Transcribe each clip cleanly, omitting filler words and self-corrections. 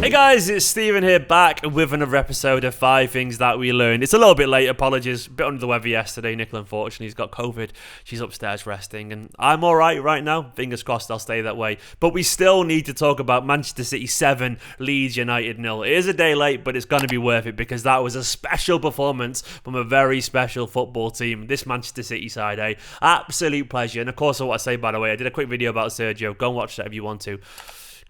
Hey guys, it's Stephen here back with another episode of 5 Things That We Learned. It's a little bit late, apologies. A bit under the weather yesterday. Nicola, unfortunately, has got COVID. She's upstairs resting, and I'm alright right now. Fingers crossed I'll stay that way. But we still need to talk about Manchester City 7, Leeds United 0. It is a day late, but it's going to be worth it because that was a special performance from a very special football team. This Manchester City side, absolute pleasure. And of course, I want to say, by the way, I did a quick video about Sergio. Go and watch that if you want to.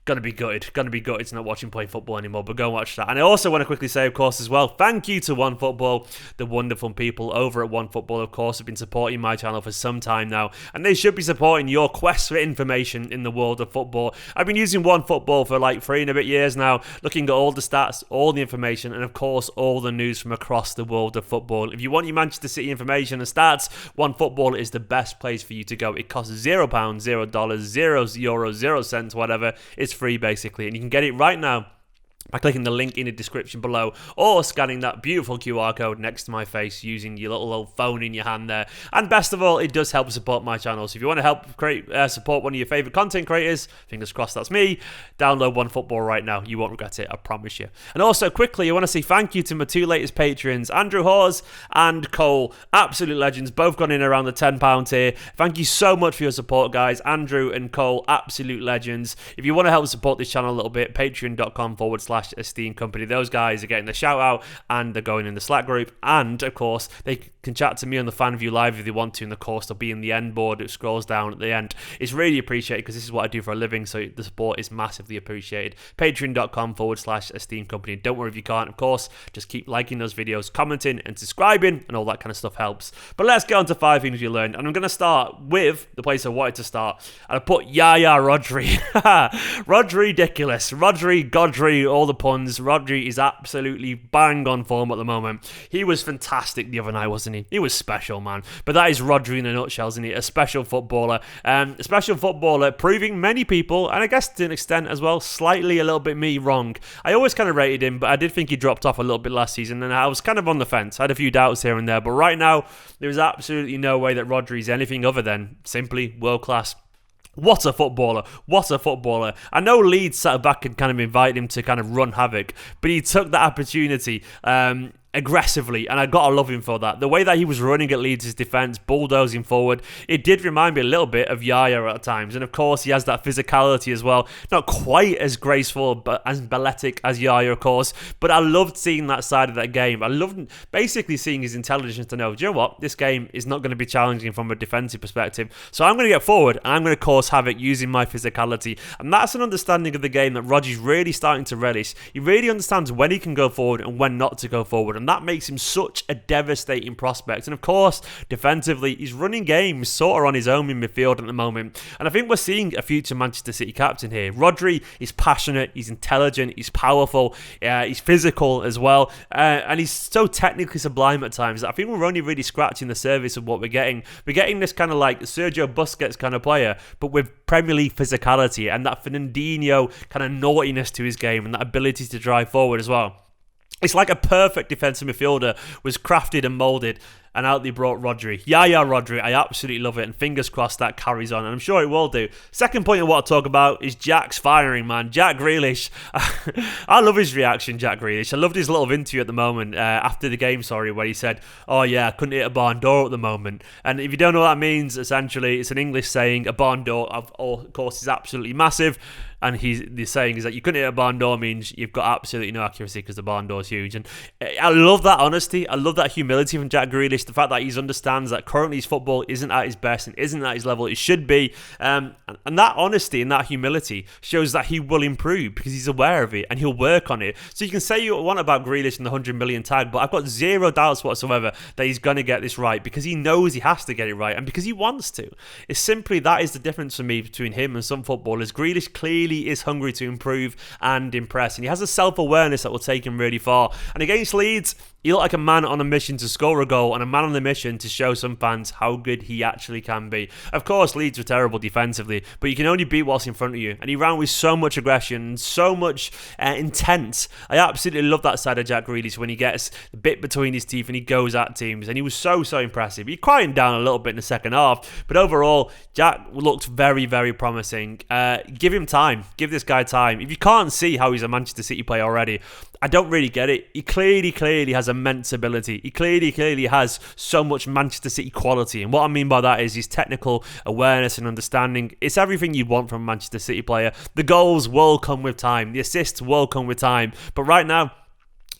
Gonna be gutted to not watch him play football anymore, but go and watch that. And I also want to quickly say, of course, as well, thank you to OneFootball. The wonderful people over at OneFootball, of course, have been supporting my channel for some time now, and they should be supporting your quest for information in the world of football. I've been using OneFootball for like 3 and a bit years now, looking at all the stats, all the information, and of course, all the news from across the world of football. If you want your Manchester City information and stats, OneFootball is the best place for you to go. It costs £0, $0, €0, 0 cents, whatever. It's free basically, and you can get it right now by clicking the link in the description below or scanning that beautiful QR code next to my face using your little phone in your hand there. And best of all, it does help support my channel. So if you want to help support one of your favourite content creators, fingers crossed that's me, download OneFootball right now. You won't regret it, I promise you. And also quickly, I want to say thank you to my 2 latest patrons, Andrew Hawes and Cole. Absolute legends, both gone in around the £10 tier. Thank you so much for your support, guys. Andrew and Cole, absolute legends. If you want to help support this channel a little bit, patreon.com/Esteemed Kompany. Those guys are getting the shout out and they're going in the Slack group, and of course they can chat to me on the fan view live if they want to, and of course they'll be in the end board. It scrolls down at the end. It's really appreciated because this is what I do for a living, so the support is massively appreciated. Patreon.com/Esteemed Kompany. Don't worry if you can't, of course, just keep liking those videos, commenting and subscribing, and all that kind of stuff helps. But let's get on to 5 things you learned, and I'm going to start with the place I wanted to start, and I put Rodri. Rodri ridiculous. Rodri, Godri, all the puns. Rodri is absolutely bang on form at the moment. He was fantastic the other night, wasn't he? He was special, man. But that is Rodri in a nutshell, isn't he? A special footballer. Proving many people, and I guess to an extent as well, slightly a little bit me wrong. I always kind of rated him, but I did think he dropped off a little bit last season, and I was kind of on the fence. I had a few doubts here and there, but right now, there is absolutely no way that Rodri is anything other than simply world-class. What a footballer. What a footballer. I know Leeds sat back and kind of invited him to kind of run havoc, but he took that opportunity aggressively, and I gotta love him for that. The way that he was running at Leeds' defence, bulldozing forward, it did remind me a little bit of Yaya at times, and of course he has that physicality as well. Not quite as graceful but as balletic as Yaya, of course, but I loved seeing that side of that game. I loved basically seeing his intelligence to know, do you know what, this game is not going to be challenging from a defensive perspective, so I'm going to get forward and I'm going to cause havoc using my physicality. And that's an understanding of the game that Rodri's really starting to relish. He really understands when he can go forward and when not to go forward, and that makes him such a devastating prospect. And of course, defensively, he's running games sort of on his own in midfield at the moment. And I think we're seeing a future Manchester City captain here. Rodri is passionate, he's intelligent, he's powerful, he's physical as well, and he's so technically sublime at times that I think we're only really scratching the surface of what we're getting. We're getting this kind of like Sergio Busquets kind of player, but with Premier League physicality and that Fernandinho kind of naughtiness to his game and that ability to drive forward as well. It's like a perfect defensive midfielder was crafted and moulded, and out they brought Rodri. Rodri, I absolutely love it, and fingers crossed that carries on, and I'm sure it will do. Second point I want to talk about is Jack's firing, man. Jack Grealish. I love his reaction, Jack Grealish. I loved his little interview at the moment, after the game, where he said, oh yeah, I couldn't hit a barn door at the moment. And if you don't know what that means, essentially, it's an English saying. A barn door, of course, is absolutely massive. And the saying is that you couldn't hit a barn door means you've got absolutely no accuracy because the barn door is huge. And I love that honesty. I love that humility from Jack Grealish. The fact that he understands that currently his football isn't at his best and isn't at his level it should be. And that honesty and that humility shows that he will improve because he's aware of it and he'll work on it. So you can say you want about Grealish and the 100 million tag, but I've got zero doubts whatsoever that he's going to get this right because he knows he has to get it right and because he wants to. It's simply that is the difference for me between him and some footballers. Grealish clearly is hungry to improve and impress, and he has a self-awareness that will take him really far. And against Leeds, He looked like a man on a mission to score a goal and a man on a mission to show some fans how good he actually can be. Of course, Leeds were terrible defensively, but you can only beat what's in front of you. And he ran with so much aggression, so much intent. I absolutely love that side of Jack Grealish when he gets the bit between his teeth and he goes at teams. And he was so impressive. He quieted down a little bit in the second half, but overall, Jack looked very, very promising. Give him time. Give this guy time. If you can't see how he's a Manchester City player already, I don't really get it. He clearly has immense ability. He clearly has so much Manchester City quality. And what I mean by that is his technical awareness and understanding. It's everything you'd want from a Manchester City player. The goals will come with time. The assists will come with time. But right now,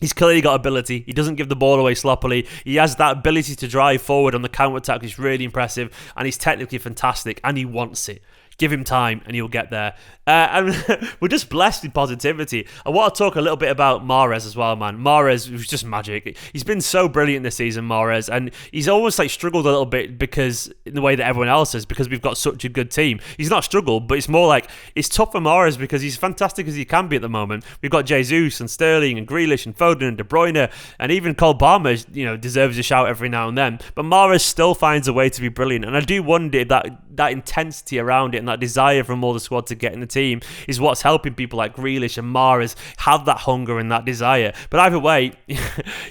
he's clearly got ability. He doesn't give the ball away sloppily. He has that ability to drive forward on the counter-attack, which is really impressive. And he's technically fantastic. And he wants it. Give him time and he'll get there. And we're just blessed with positivity. I want to talk a little bit about Mahrez as well, man. Mahrez was just magic. He's been so brilliant this season, Mahrez, and he's almost like struggled a little bit because in the way that everyone else has, because we've got such a good team. He's not struggled, but it's more like it's tough for Mahrez because he's fantastic as he can be at the moment. We've got Jesus and Sterling and Grealish and Foden and De Bruyne, and even Cole Palmer, deserves a shout every now and then. But Mahrez still finds a way to be brilliant, and I do wonder if that intensity around it and that desire from all the squad to get in the team is what's helping people like Grealish and Mahrez have that hunger and that desire. But either way,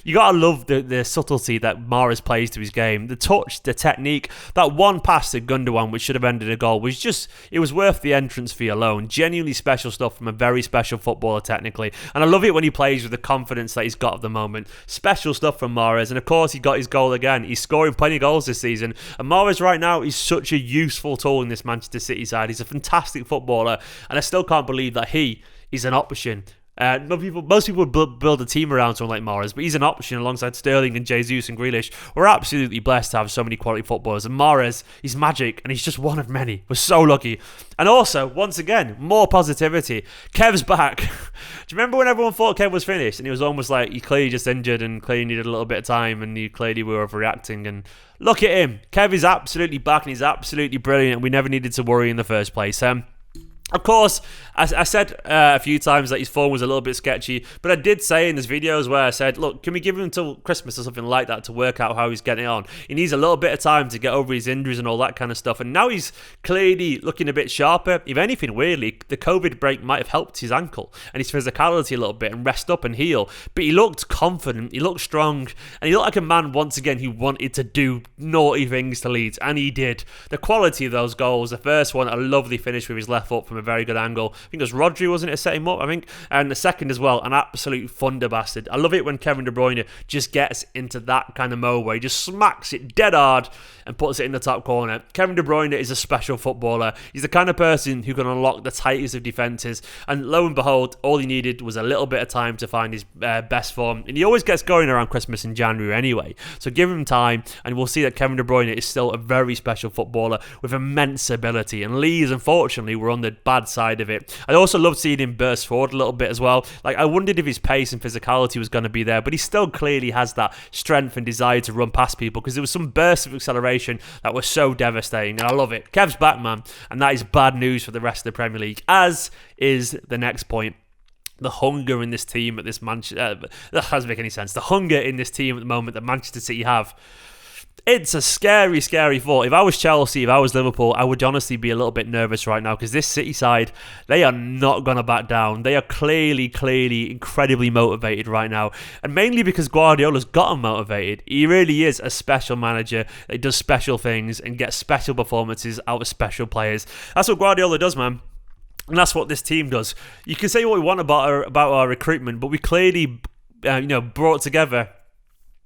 you gotta love the subtlety that Mahrez plays to his game, the touch, the technique. That one pass to Gundogan, which should have ended a goal, it was worth the entrance fee alone. Genuinely special stuff from a very special footballer technically, and I love it when he plays with the confidence that he's got at the moment. Special stuff from Mahrez, and of course he got his goal again. He's scoring plenty of goals this season, and Mahrez right now is such a useful tool in this Manchester City side. He's a fantastic footballer, and I still can't believe that he is an option. Most people would build a team around someone like Mahrez, but he's an option alongside Sterling and Jesus and Grealish. We're absolutely blessed to have so many quality footballers, and Mahrez, he's magic, and he's just one of many. We're so lucky. And also, once again, more positivity. Kev's back. Do you remember when everyone thought Kev was finished, and he was almost like he clearly just injured and clearly needed a little bit of time, and he clearly were overreacting, and look at him. Kev is absolutely back, and he's absolutely brilliant, and we never needed to worry in the first place. Of course, I said a few times that his form was a little bit sketchy, but I did say in this videos where I said, look, can we give him until Christmas or something like that to work out how he's getting on? He needs a little bit of time to get over his injuries and all that kind of stuff, and now he's clearly looking a bit sharper. If anything, weirdly, the COVID break might have helped his ankle and his physicality a little bit and rest up and heal, but he looked confident, he looked strong, and he looked like a man, once again, who wanted to do naughty things to Leeds, and he did. The quality of those goals, the first one, a lovely finish with his left foot from a very good angle. I think it was Rodri, wasn't it, set him up, I think? And the second as well, an absolute thunder bastard. I love it when Kevin De Bruyne just gets into that kind of mode where he just smacks it dead hard and puts it in the top corner. Kevin De Bruyne is a special footballer. He's the kind of person who can unlock the tightest of defences, and lo and behold, all he needed was a little bit of time to find his best form, and he always gets going around Christmas and January anyway, so give him time and we'll see that Kevin De Bruyne is still a very special footballer with immense ability, and Leeds, unfortunately, were on the bad side of it. I also loved seeing him burst forward a little bit as well. Like, I wondered if his pace and physicality was going to be there, but he still clearly has that strength and desire to run past people, because there was some bursts of acceleration that were so devastating, and I love it. Kev's back, man, and that is bad news for the rest of the Premier League, as is the next point. The hunger in this team at this Manchester... that doesn't make any sense. The hunger in this team at the moment that Manchester City have... It's a scary, scary thought. If I was Chelsea, if I was Liverpool, I would honestly be a little bit nervous right now, because this City side, they are not going to back down. They are clearly incredibly motivated right now. And mainly because Guardiola's got them motivated. He really is a special manager. He does special things and gets special performances out of special players. That's what Guardiola does, man. And that's what this team does. You can say what we want about our recruitment, but we clearly brought together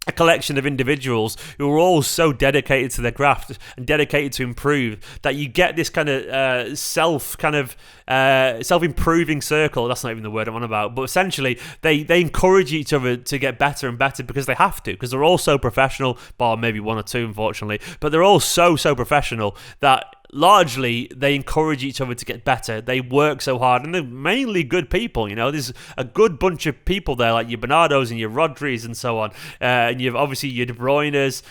a collection of individuals who are all so dedicated to their craft and dedicated to improve that you get this kind of self-improving circle. That's not even the word I'm on about, but essentially they encourage each other to get better and better because they have to, because they're all so professional, bar maybe one or two unfortunately, but they're all so professional that largely they encourage each other to get better. They work so hard, and they're mainly good people. There's a good bunch of people there, like your Bernardos and your Rodris and so on, and you've obviously your De Bruynes,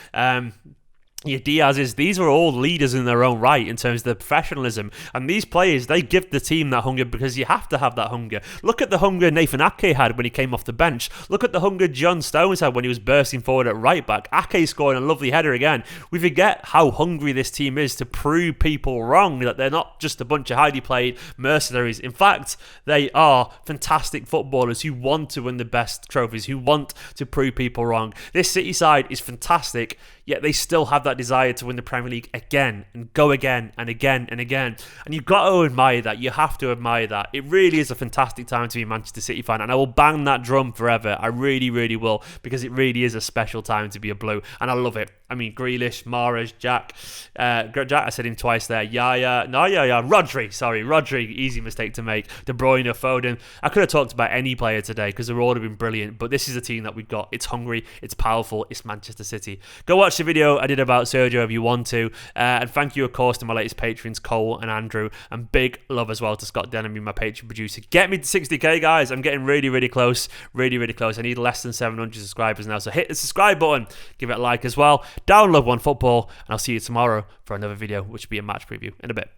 your Diaz's, these are all leaders in their own right in terms of their professionalism. And these players, they give the team that hunger because you have to have that hunger. Look at the hunger Nathan Ake had when he came off the bench. Look at the hunger John Stones had when he was bursting forward at right back. Ake scoring a lovely header again. We forget how hungry this team is to prove people wrong, that they're not just a bunch of highly played mercenaries. In fact, they are fantastic footballers who want to win the best trophies, who want to prove people wrong. This City side is fantastic, yet they still have that desire to win the Premier League again and go again and again and again. And you've got to admire that. You have to admire that. It really is a fantastic time to be a Manchester City fan, and I will bang that drum forever. I really, really will, because it really is a special time to be a Blue, and I love it. I mean, Grealish, Mahrez, Jack, I said him twice there. Rodri, easy mistake to make. De Bruyne, Foden. I could have talked about any player today because they've all been brilliant, but this is a team that we've got. It's hungry, it's powerful, it's Manchester City. Go watch the video I did about Sergio if you want to, and thank you of course to my latest patrons Cole and Andrew, and big love as well to Scott Denham, my Patreon producer. Get me to 60k, guys. I'm getting really, really close. Really, really close. I need less than 700 subscribers now, so hit the subscribe button, give it a like as well. Download One Football, and I'll see you tomorrow for another video, which will be a match preview in a bit.